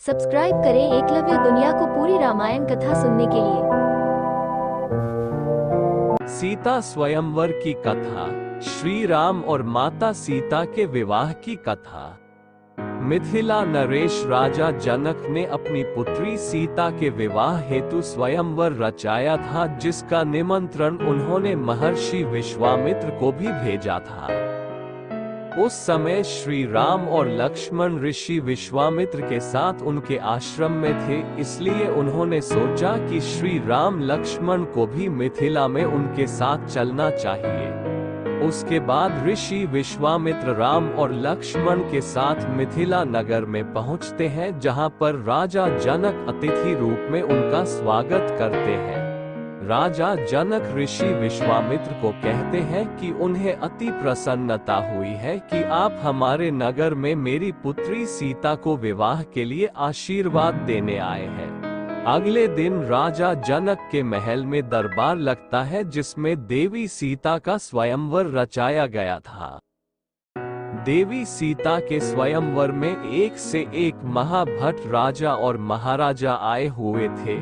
Subscribe करें एकलव्य दुनिया को पूरी रामायण कथा सुनने के लिए। सीता स्वयंवर की कथा। श्री राम और माता सीता के विवाह की कथा। मिथिला नरेश राजा जनक ने अपनी पुत्री सीता के विवाह हेतु स्वयंवर रचाया था, जिसका निमंत्रण उन्होंने महर्षि विश्वामित्र को भी भेजा था। उस समय श्री राम और लक्ष्मण ऋषि विश्वामित्र के साथ उनके आश्रम में थे, इसलिए उन्होंने सोचा कि श्री राम लक्ष्मण को भी मिथिला में उनके साथ चलना चाहिए। उसके बाद ऋषि विश्वामित्र राम और लक्ष्मण के साथ मिथिला नगर में पहुंचते हैं, जहां पर राजा जनक अतिथि रूप में उनका स्वागत करते हैं। राजा जनक ऋषि विश्वामित्र को कहते हैं कि उन्हें अति प्रसन्नता हुई है कि आप हमारे नगर में मेरी पुत्री सीता को विवाह के लिए आशीर्वाद देने आए हैं। अगले दिन राजा जनक के महल में दरबार लगता है, जिसमें देवी सीता का स्वयंवर रचाया गया था। देवी सीता के स्वयंवर में एक से एक महाभट राजा और महाराजा आए हुए थे।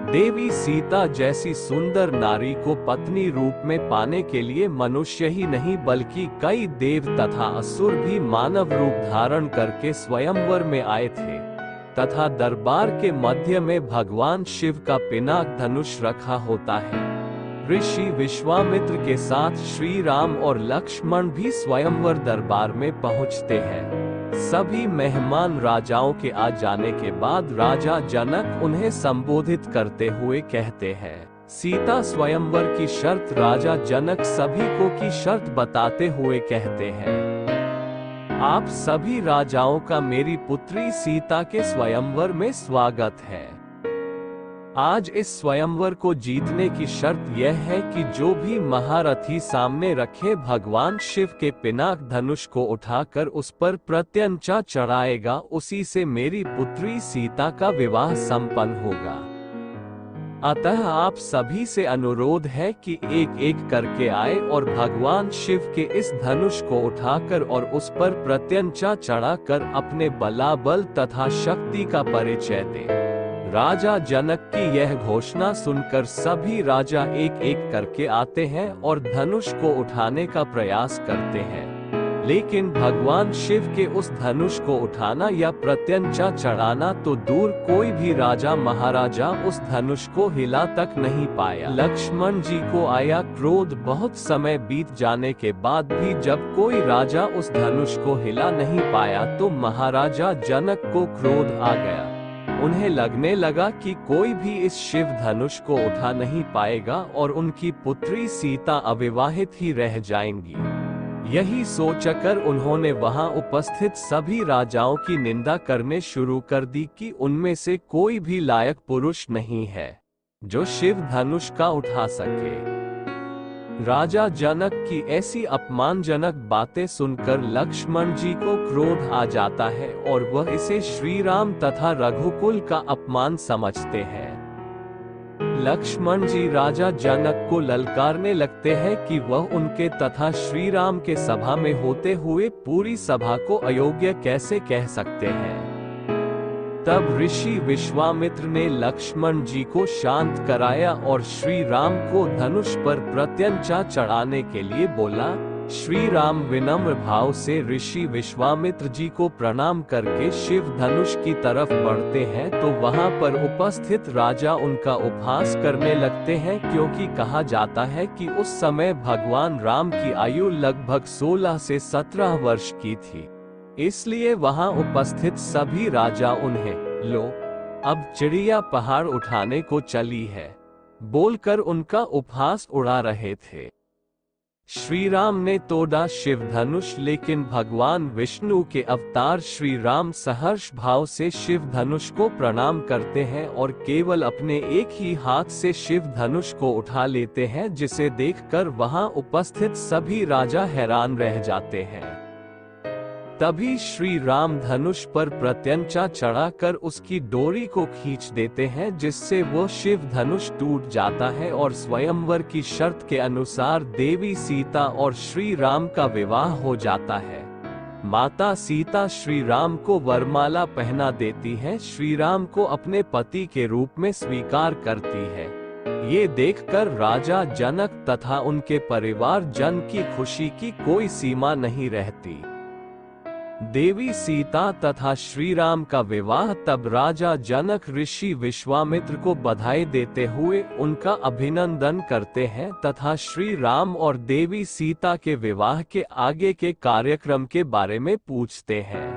देवी सीता जैसी सुंदर नारी को पत्नी रूप में पाने के लिए मनुष्य ही नहीं बल्कि कई देव तथा असुर भी मानव रूप धारण करके स्वयंवर में आए थे, तथा दरबार के मध्य में भगवान शिव का पिनाक धनुष रखा होता है। ऋषि विश्वामित्र के साथ श्री राम और लक्ष्मण भी स्वयंवर दरबार में पहुंचते हैं। सभी मेहमान राजाओं के आ जाने के बाद राजा जनक उन्हें संबोधित करते हुए कहते हैं, सीता स्वयंवर की शर्त। राजा जनक सभी को की शर्त बताते हुए कहते हैं, आप सभी राजाओं का मेरी पुत्री सीता के स्वयंवर में स्वागत है। आज इस स्वयंवर को जीतने की शर्त यह है कि जो भी महारथी सामने रखे भगवान शिव के पिनाक धनुष को उठाकर उस पर प्रत्यंचा चढ़ाएगा, उसी से मेरी पुत्री सीता का विवाह संपन्न होगा। अतः आप सभी से अनुरोध है कि एक एक करके आए और भगवान शिव के इस धनुष को उठाकर और उस पर प्रत्यंचा चढ़ाकर अपने बलाबल तथा शक्ति का परिचय दें। राजा जनक की यह घोषणा सुनकर सभी राजा एक एक करके आते हैं और धनुष को उठाने का प्रयास करते हैं, लेकिन भगवान शिव के उस धनुष को उठाना या प्रत्यंचा चढ़ाना तो दूर, कोई भी राजा महाराजा उस धनुष को हिला तक नहीं पाया। लक्ष्मण जी को आया क्रोध। बहुत समय बीत जाने के बाद भी जब कोई राजा उस धनुष को हिला नहीं पाया तो महाराजा जनक को क्रोध आ गया। उन्हें लगने लगा कि कोई भी इस शिव धनुष को उठा नहीं पाएगा और उनकी पुत्री सीता अविवाहित ही रह जाएंगी। यही सोचकर उन्होंने वहां उपस्थित सभी राजाओं की निंदा करने शुरू कर दी कि उनमें से कोई भी लायक पुरुष नहीं है जो शिव धनुष का उठा सके। राजा जनक की ऐसी अपमानजनक बातें सुनकर लक्ष्मण जी को क्रोध आ जाता है और वह इसे श्री राम तथा रघुकुल का अपमान समझते हैं। लक्ष्मण जी राजा जनक को ललकारने लगते हैं कि वह उनके तथा श्री राम के सभा में होते हुए पूरी सभा को अयोग्य कैसे कह सकते हैं। तब ऋषि विश्वामित्र ने लक्ष्मण जी को शांत कराया और श्री राम को धनुष पर प्रत्यंचा चढ़ाने के लिए बोला। श्री राम विनम्र भाव से ऋषि विश्वामित्र जी को प्रणाम करके शिव धनुष की तरफ बढ़ते हैं तो वहां पर उपस्थित राजा उनका उपहास करने लगते हैं, क्योंकि कहा जाता है कि उस समय भगवान राम की आयु लगभग 16 से 17 वर्ष की थी। इसलिए वहां उपस्थित सभी राजा उन्हें, लो अब चिड़िया पहाड़ उठाने को चली है, बोलकर उनका उपहास उड़ा रहे थे। श्री राम ने तोड़ा शिव धनुष, लेकिन भगवान विष्णु के अवतार श्री राम सहर्ष भाव से शिव धनुष को प्रणाम करते हैं और केवल अपने एक ही हाथ से शिव धनुष को उठा लेते हैं, जिसे देखकर वहां उपस्थित सभी राजा हैरान रह जाते हैं। तभी श्री राम धनुष पर प्रत्यंचा चढ़ाकर उसकी डोरी को खींच देते हैं, जिससे वो शिव धनुष टूट जाता है और स्वयंवर की शर्त के अनुसार देवी सीता और श्री राम का विवाह हो जाता है। माता सीता श्री राम को वरमाला पहना देती हैं, श्री राम को अपने पति के रूप में स्वीकार करती है। ये देखकर राजा जनक तथा उनके परिवार जन की खुशी की कोई सीमा नहीं रहती। देवी सीता तथा श्री राम का विवाह तब राजा जनक ऋषि विश्वामित्र को बधाई देते हुए उनका अभिनंदन करते हैं तथा श्री राम और देवी सीता के विवाह के आगे के कार्यक्रम के बारे में पूछते हैं।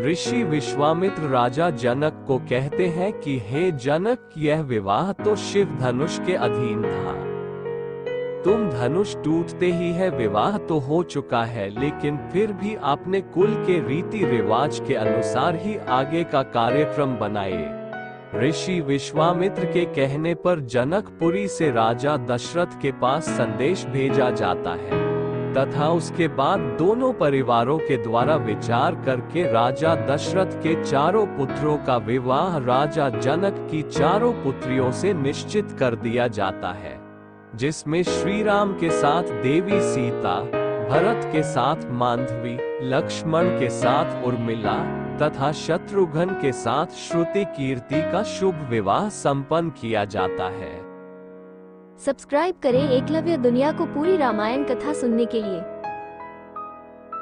ऋषि विश्वामित्र राजा जनक को कहते हैं कि हे जनक, यह विवाह तो शिव धनुष के अधीन था। तुम धनुष टूटते ही है विवाह तो हो चुका है, लेकिन फिर भी आपने कुल के रीति रिवाज के अनुसार ही आगे का कार्यक्रम बनाए। ऋषि विश्वामित्र के कहने पर जनकपुरी से राजा दशरथ के पास संदेश भेजा जाता है तथा उसके बाद दोनों परिवारों के द्वारा विचार करके राजा दशरथ के चारों पुत्रों का विवाह राजा जनक की चारों पुत्रियों से निश्चित कर दिया जाता है, जिसमें श्री राम के साथ देवी सीता, भरत के साथ मांधवी, लक्ष्मण के साथ उर्मिला तथा शत्रुघ्न के साथ श्रुति कीर्ति का शुभ विवाह संपन्न किया जाता है। सब्सक्राइब करें एकलव्य दुनिया को पूरी रामायण कथा सुनने के लिए।